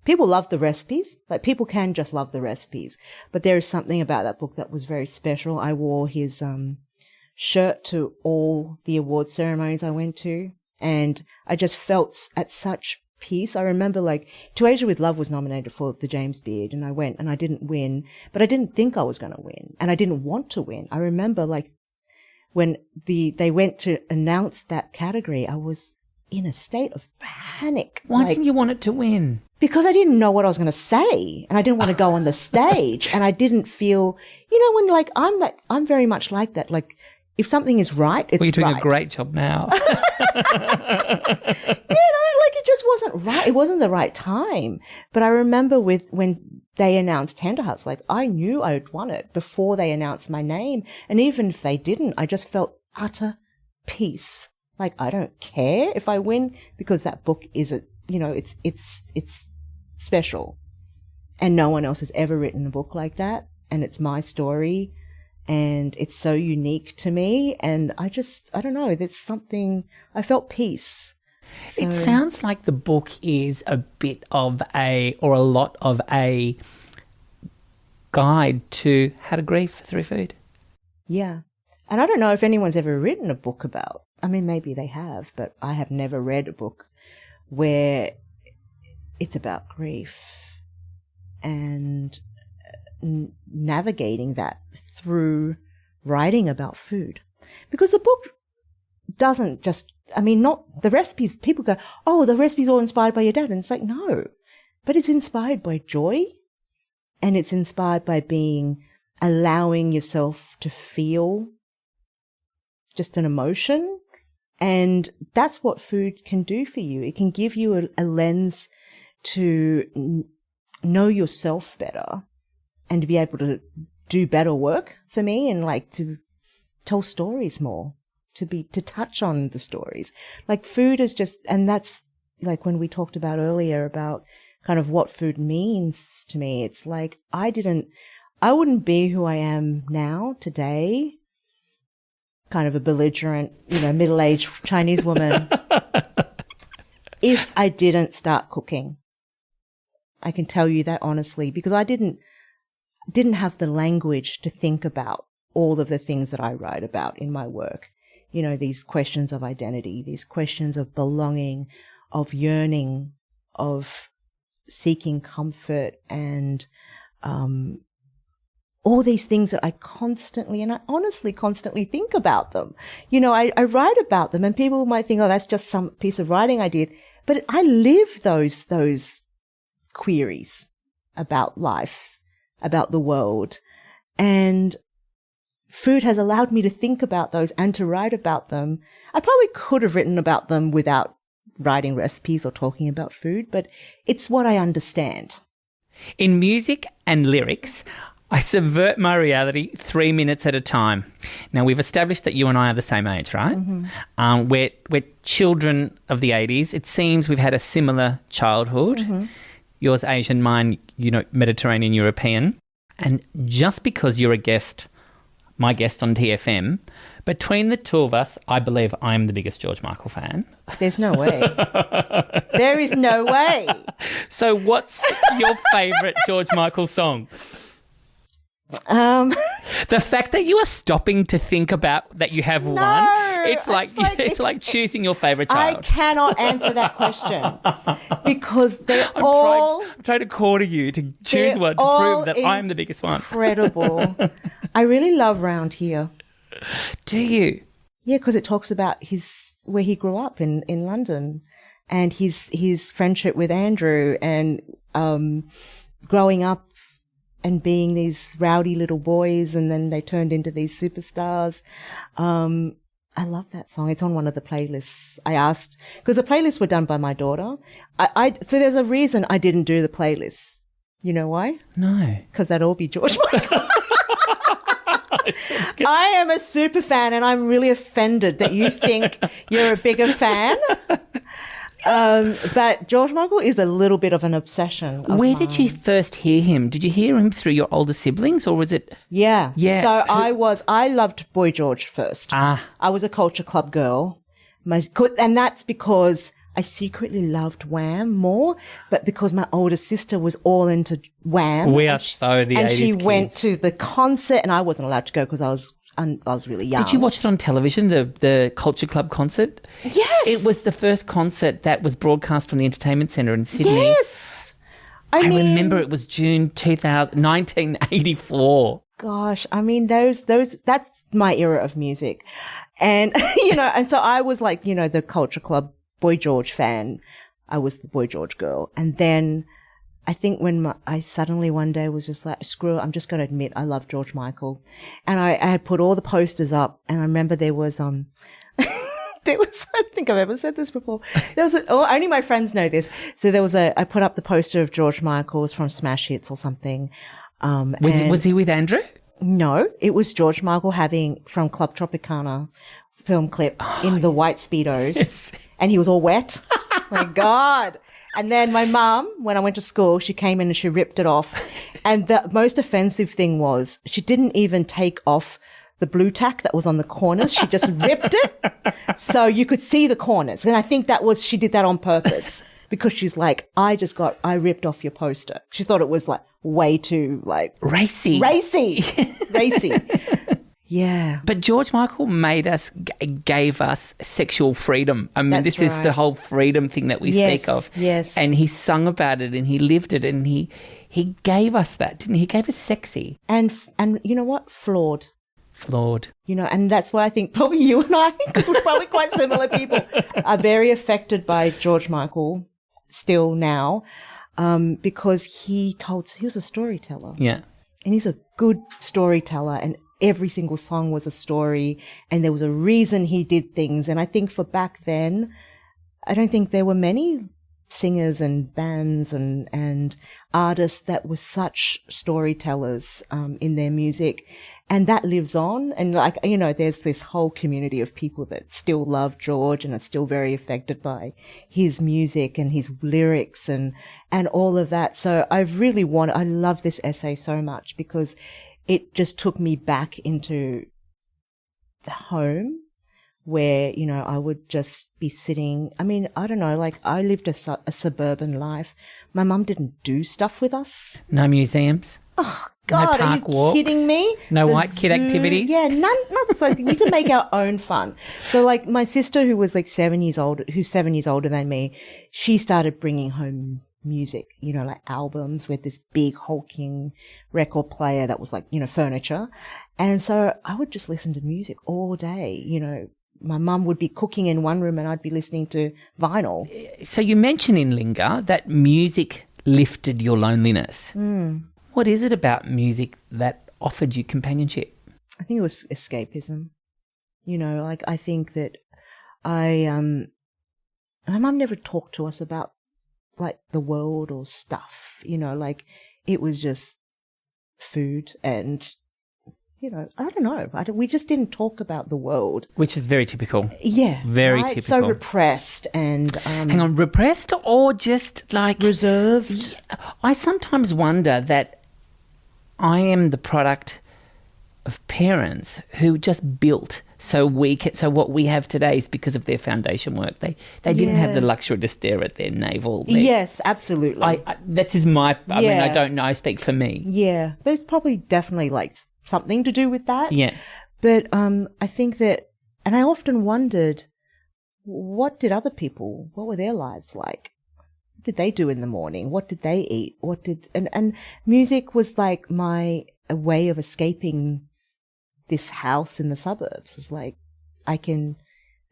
love the recipes. Like people can just love the recipes, but there is something about that book that was very special. I wore his shirt to all the award ceremonies I went to, and I just felt at such peace. I remember like To Asia with Love was nominated for the James Beard, and I went and I didn't win, but I didn't think I was going to win, and I didn't want to win. I remember like when they went to announce that category, I was in a state of panic. Why didn't you want it to win? Because I didn't know what I was going to say, and I didn't want to go on the stage, and I didn't feel, you know, when like I'm very much like that. Like if something is right, it's right. Well, you're doing a great job now. You know, like it just wasn't right. It wasn't the right time. But I remember when they announced Tender Hearts, like I knew I had won it before they announced my name. And even if they didn't, I just felt utter peace. Like I don't care if I win, because that book is it's special. And no one else has ever written a book like that. And it's my story. And it's so unique to me. And I don't know, there's something, I felt peace. So, it sounds like the book is a bit of a lot of a guide to how to grieve through food. yeah. And I don't know if anyone's ever written a book about, I mean, maybe they have, but I have never read a book where it's about grief and navigating that through writing about food. Because the book doesn't just, I mean, not the recipes. People go, oh, the recipe's all inspired by your dad. And it's like, no, but it's inspired by joy, and it's inspired by allowing yourself to feel just an emotion. And that's what food can do for you. It can give you a lens to know yourself better and to be able to do better work for me, and like to tell stories more, to touch on the stories. Like food is just, and that's like when we talked about earlier about kind of what food means to me. It's like I wouldn't be who I am now today, kind of a belligerent, middle-aged Chinese woman, if I didn't start cooking. I can tell you that honestly, because I didn't have the language to think about all of the things that I write about in my work. These questions of identity, these questions of belonging, of yearning, of seeking comfort, and all these things that I constantly, and I honestly constantly think about them. I write about them, and people might think, oh, that's just some piece of writing I did. But I live those queries about life, about the world. And food has allowed me to think about those and to write about them. I probably could have written about them without writing recipes or talking about food, but it's what I understand. In music and lyrics, I subvert my reality 3 minutes at a time. Now, we've established that you and I are the same age, right? Mm-hmm. We're children of the 80s. It seems we've had a similar childhood. Mm-hmm. Yours Asian, mine, Mediterranean European. And just because you're my guest on TFM, between the two of us, I believe I'm the biggest George Michael fan. There's no way. There is no way. So what's your favourite George Michael song? The fact that you are stopping to think about that you have one, it's like choosing your favourite child. I cannot answer that question because I'm trying to corner you to choose one to prove that I'm the biggest one. Incredible. I really love Round Here. Do you? Yeah, because it talks about where he grew up in London, and his friendship with Andrew, and growing up and being these rowdy little boys, and then they turned into these superstars. I love that song. It's on one of the playlists. I asked, because the playlists were done by my daughter. So there's a reason I didn't do the playlists. You know why? No. Because that'd all be George Michael. I am a super fan, and I'm really offended that you think you're a bigger fan. But George Michael is a little bit of an obsession. Where did you first hear him? Did you hear him through your older siblings, or was it? Yeah. Yeah. So I loved Boy George first. I was a Culture Club girl. And that's because I secretly loved Wham more, but because my older sister was all into Wham. We are so the 80s And she kids. went to the concert, and I wasn't allowed to go because I was really young. Did you watch it on television, the Culture Club concert? Yes. It was the first concert that was broadcast from the Entertainment Centre in Sydney. Yes. I mean, remember it was June 1984. Gosh, I mean, that's my era of music. And, and so I was like, the Culture Club Boy George fan. I was the Boy George girl. And then I think when I suddenly one day was just like, screw it, I'm just going to admit I love George Michael. And I had put all the posters up, and I remember there was, I think I've ever said this before. Only my friends know this. So I put up the poster of George Michael's from Smash Hits or something. Was he with Andrew? No, it was George Michael from Club Tropicana film clip in the white Speedos. Yes. And he was all wet. My God. And then my mum, when I went to school, she came in and she ripped it off. And the most offensive thing was she didn't even take off the blue tack that was on the corners. She just ripped it so you could see the corners. And I think she did that on purpose because she's like, I ripped off your poster. She thought it was like way too like racy. Yeah. But George Michael gave us sexual freedom. I mean, That's this is right. the whole freedom thing that we speak of. Yes. And he sung about it and he lived it and he gave us that, didn't he? He gave us sexy. And you know what? Flawed. You know, and that's why I think probably you and I, because we're probably quite similar people, are very affected by George Michael still now, because he was a storyteller. Yeah. And he's a good storyteller, and every single song was a story, and there was a reason he did things. And I think for back then, I don't think there were many singers and bands and artists that were such storytellers in their music, and that lives on. And like, you know, there's this whole community of people that still love George and are still very affected by his music and his lyrics and all of that. So I love this essay so much because it just took me back into the home where, you know, I would just be sitting. I mean, I don't know, like I lived a suburban life. My mum didn't do stuff with us. No museums? Oh, God, no are park you walks? kidding me? No The white kid zoo, activities? Yeah, none such thing. We could make our own fun. So like my sister who was like 7 years old, who's 7 years older than me, she started bringing home music, you know, like albums with this big hulking record player that was like, you know, furniture. And so I would just listen to music all day. You know, my mum would be cooking in one room and I'd be listening to vinyl. So you mentioned in Linga that music lifted your loneliness. What is it about music that offered you companionship? I think it was escapism. You know, like I think that my mum never talked to us about like the world or stuff, you know, like it was just food and, you know, I don't know. We just didn't talk about the world. Which is very typical. Yeah. Very right? typical. So repressed and... Hang on, repressed or just like... reserved? I sometimes wonder that I am the product of parents who just built so what we have today is because of their foundation work. They didn't have the luxury to stare at their navel. Yes, absolutely. That's just my... I mean, Yeah. I don't know. I speak for me. Yeah. There's probably definitely like something to do with that. Yeah. But I think that... And I often wondered, what were their lives like? What did they do in the morning? What did they eat? And music was like a way of escaping this house in the suburbs. It's like, I can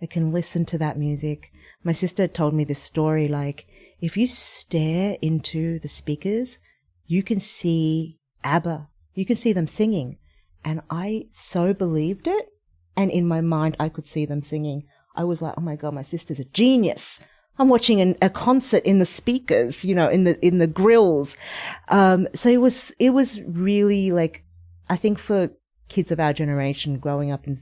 listen to that music. My sister told me this story, like, if you stare into the speakers, you can see ABBA. You can see them singing. And I so believed it. And in my mind, I could see them singing. I was like, oh my God, my sister's a genius. I'm watching a concert in the speakers, you know, in the grills. So it was really like, I think for kids of our generation growing up in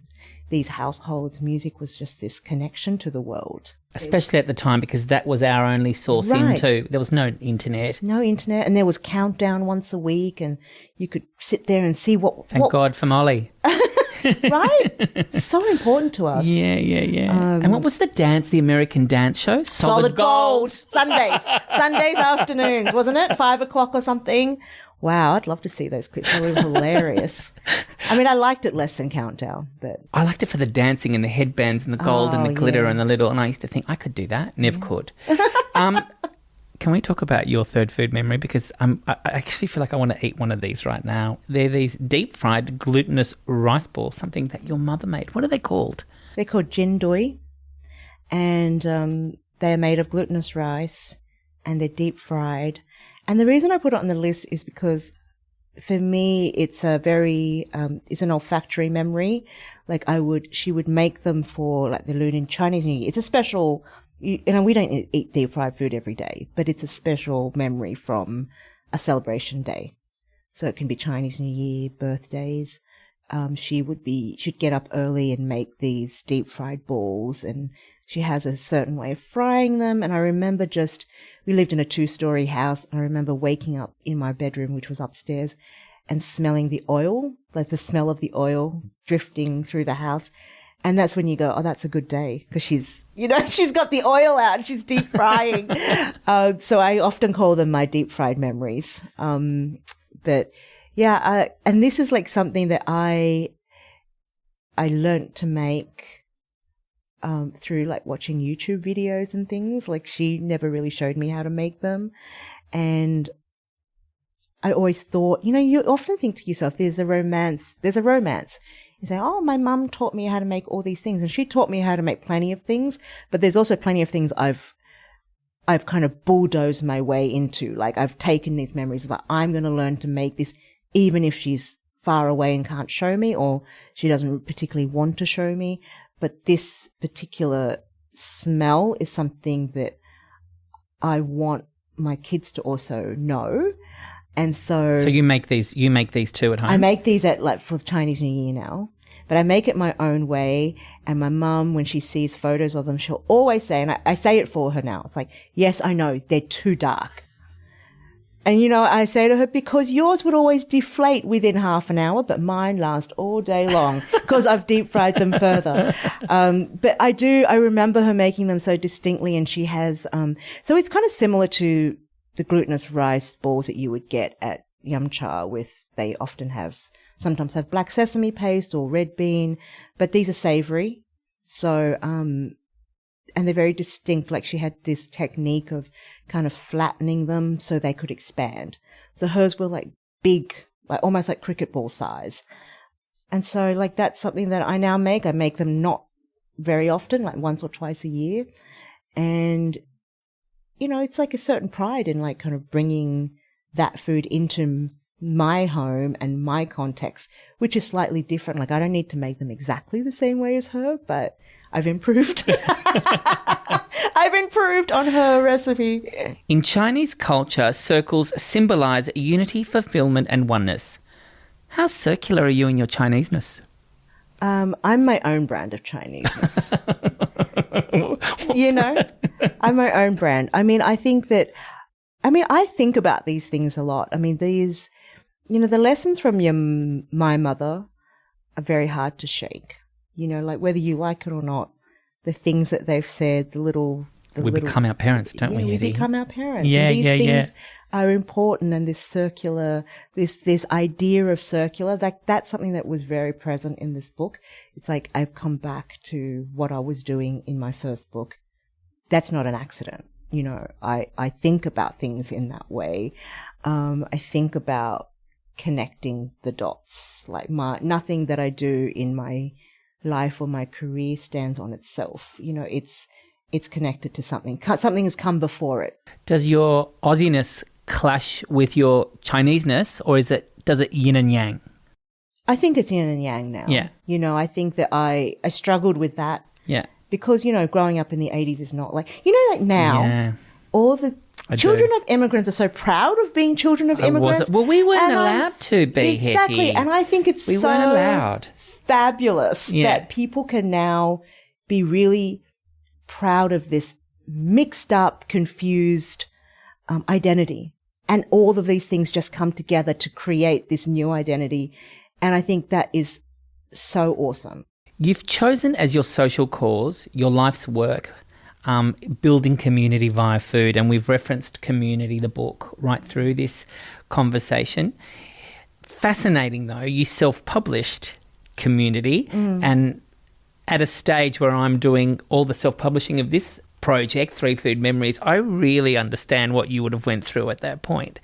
these households, music was just this connection to the world. Especially at the time, because that was our only source into. There was no internet. No internet, and there was Countdown once a week, and you could sit there and see what... Thank God for Molly. Right? So important to us. Yeah. And what was the American dance show? Solid Gold. Sundays afternoons, wasn't it? 5 o'clock or something. Wow, I'd love to see those clips. They were hilarious. I mean, I liked it less than Countdown, but... I liked it for the dancing and the headbands and the gold and the glitter and the little... And I used to think I could do that. Never could. Can we talk about your third food memory? Because I actually feel like I want to eat one of these right now. They're these deep-fried glutinous rice balls, something that your mother made. What are they called? They're called jindoi, and they're made of glutinous rice, and they're deep-fried. And the reason I put it on the list is because for me, it's it's an olfactory memory. Like she would make them for like the Lunar Chinese New Year. It's a special, you know, we don't eat deep fried food every day, but it's a special memory from a celebration day. So it can be Chinese New Year, birthdays. she'd get up early and make these deep fried balls, and she has a certain way of frying them. And I remember we lived in a 2-story house. And I remember waking up in my bedroom, which was upstairs, and smelling the oil, like the smell of the oil drifting through the house. And that's when you go, oh, that's a good day, because she's got the oil out, she's deep frying. So I often call them my deep fried memories. But yeah, and this is like something that I learnt to make through like watching YouTube videos and things. Like she never really showed me how to make them. And I always thought, you often think to yourself, there's a romance. You say, oh, my mum taught me how to make all these things, and she taught me how to make plenty of things, but there's also plenty of things I've kind of bulldozed my way into. Like I've taken these memories of like, I'm going to learn to make this, even if she's far away and can't show me, or she doesn't particularly want to show me. But this particular smell is something that I want my kids to also know. And so you make these too at home? I make these for Chinese New Year now, but I make it my own way. And my mum, when she sees photos of them, she'll always say, and I say it for her now, it's like, yes, I know, they're too dark. And, I say to her, because yours would always deflate within half an hour, but mine last all day long because I've deep fried them further. But I remember her making them so distinctly, and she has, so it's kind of similar to the glutinous rice balls that you would get at Yum Cha they often sometimes have black sesame paste or red bean, but these are savory. So, and they're very distinct. Like she had this technique of kind of flattening them so they could expand. So hers were like big, like almost like cricket ball size. And so like that's something that I now make. I make them not very often, like once or twice a year. And it's like a certain pride in like kind of bringing that food into my home and my context, which is slightly different. Like I don't need to make them exactly the same way as her, but I've improved. I've improved on her recipe. In Chinese culture, circles symbolize unity, fulfillment, and oneness. How circular are you in your Chineseness? I'm my own brand of Chineseness. I'm my own brand. I mean, I think about these things a lot. I mean, these, the lessons from my mother are very hard to shake. Like whether you like it or not, the things that they've said, we become our parents, don't we, Hetty? We become our parents. Yeah, and these things are important, and this circular, this idea of circular, that's something that was very present in this book. It's like I've come back to what I was doing in my first book. That's not an accident. I think about things in that way. I think about connecting the dots. Like nothing that I do in my life or my career stands on itself. It's connected to something. Something has come before it. Does your Aussiness clash with your Chineseness, or does it yin and yang? I think it's yin and yang now. Yeah. I think that I struggled with that. Yeah. Because, growing up in the 80s is not like, like now, all the children of immigrants are so proud of being children of immigrants. Well, we weren't allowed to be, exactly. Hetty. And I think it's we weren't allowed. Fabulous that people can now be really proud of this mixed up, confused identity. And all of these things just come together to create this new identity. And I think that is so awesome. You've chosen as your social cause, your life's work, building community via food. And we've referenced Community, the book, right through this conversation. Fascinating, though, you self-published Community, and at a stage where I'm doing all the self-publishing of this project, 3 Food Memories, I really understand what you would have went through at that point.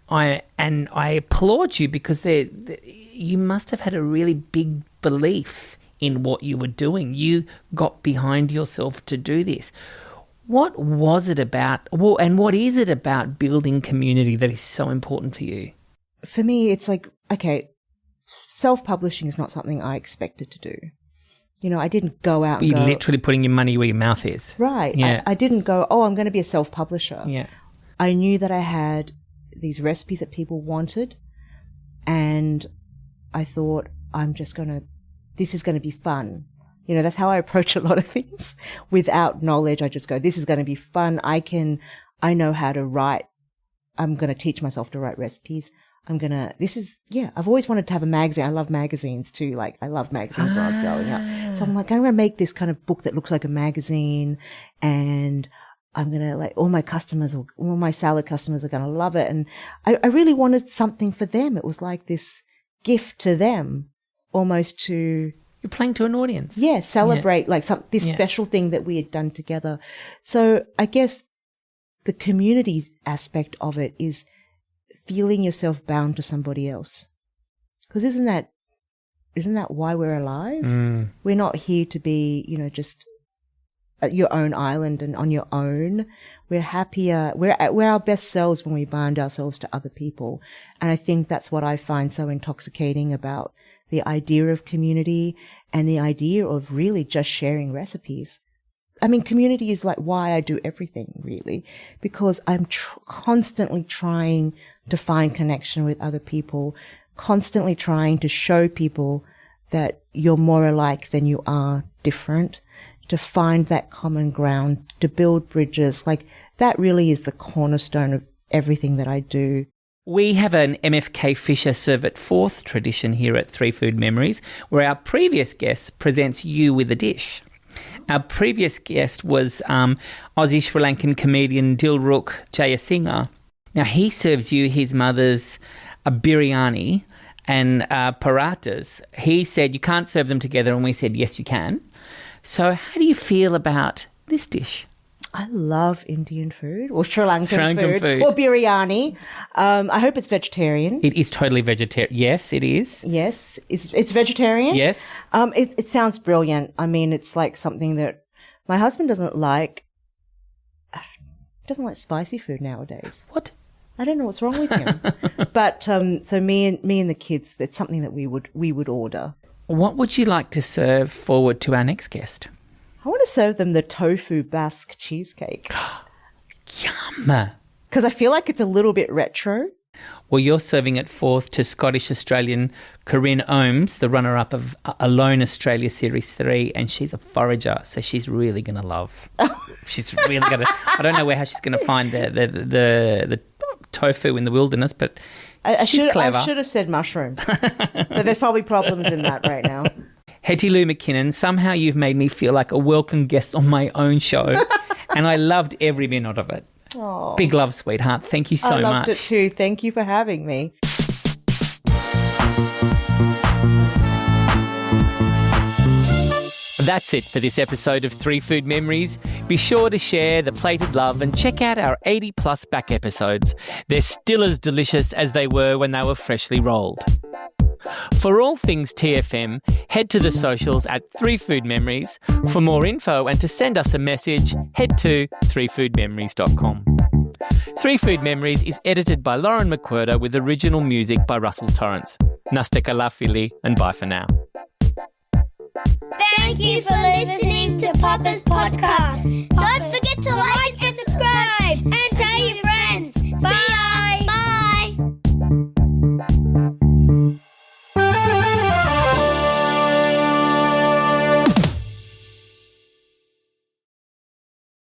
I applaud you, because you must have had a really big belief in what you were doing. You got behind yourself to do this. What was it about, and what is it about building community that is so important for you? For me, it's like, okay, self-publishing is not something I expected to do. I didn't go out and You're literally putting your money where your mouth is. Right. Yeah. I didn't go, I'm going to be a self-publisher. Yeah. I knew that I had these recipes that people wanted, and I thought this is going to be fun. You know, that's how I approach a lot of things. Without knowledge, I just go, this is going to be fun. I know how to write. I'm going to teach myself to write recipes. I've always wanted to have a magazine. I love magazines too. Like, I loved magazines when I was growing up. So I'm like, I'm going to make this kind of book that looks like a magazine, and I'm going to, like, all my salad customers are going to love it. And I really wanted something for them. It was like this gift to them, almost to... You're playing to an audience. Yeah, celebrate like this special thing that we had done together. So I guess the community aspect of it is feeling yourself bound to somebody else. Because isn't that why we're alive? Mm. We're not here to be, you know, just at your own island and on your own. We're happier. We're our best selves when we bind ourselves to other people. And I think that's what I find so intoxicating about the idea of community and the idea of really just sharing recipes. I mean, community is like why I do everything, really, because I'm constantly trying to find connection with other people, constantly trying to show people that you're more alike than you are different, to find that common ground, to build bridges. Like, that really is the cornerstone of everything that I do. We have an MFK Fisher Serve It Forth tradition here at Three Food Memories, where our previous guest presents you with a dish. Our previous guest was Aussie Sri Lankan comedian Dilruk Jayasinghe. Now, he serves you his mother's biryani and parathas. He said you can't serve them together, and we said, yes, you can. So how do you feel about this dish? I love Indian food or Sri Lankan food or biryani. I hope it's vegetarian. It is totally vegetarian. Yes, it is. Yes, it's vegetarian. Yes. It sounds brilliant. I mean, it's like something that my husband doesn't like. He doesn't like spicy food nowadays. What? I don't know what's wrong with him. But so me and the kids, it's something that we would order. What would you like to serve forward to our next guest? I want to serve them the tofu Basque cheesecake. Yum! Because I feel like it's a little bit retro. Well, you're serving it forth to Scottish-Australian Corinne Ohms, the runner-up of Alone Australia Series 3, and she's a forager, so she's really going to love. She's really going to... I don't know how she's going to find the tofu in the wilderness, but she's clever. I should have said mushrooms. So there's probably problems in that right now. Hetty Lui McKinnon, somehow you've made me feel like a welcome guest on my own show, and I loved every minute of it. Aww. Big love, sweetheart. Thank you so much. I loved it too. Thank you for having me. That's it for this episode of Three Food Memories. Be sure to share the plated love and check out our 80-plus back episodes. They're still as delicious as they were when they were freshly rolled. For all things TFM, head to the socials at 3 Food Memories. For more info and to send us a message, head to 3foodmemories.com. 3 Food Memories is edited by Lauren McWhirter with original music by Russell Torrance. Nasteka Lafili, and bye for now. Thank you for listening to Papa's podcast. Don't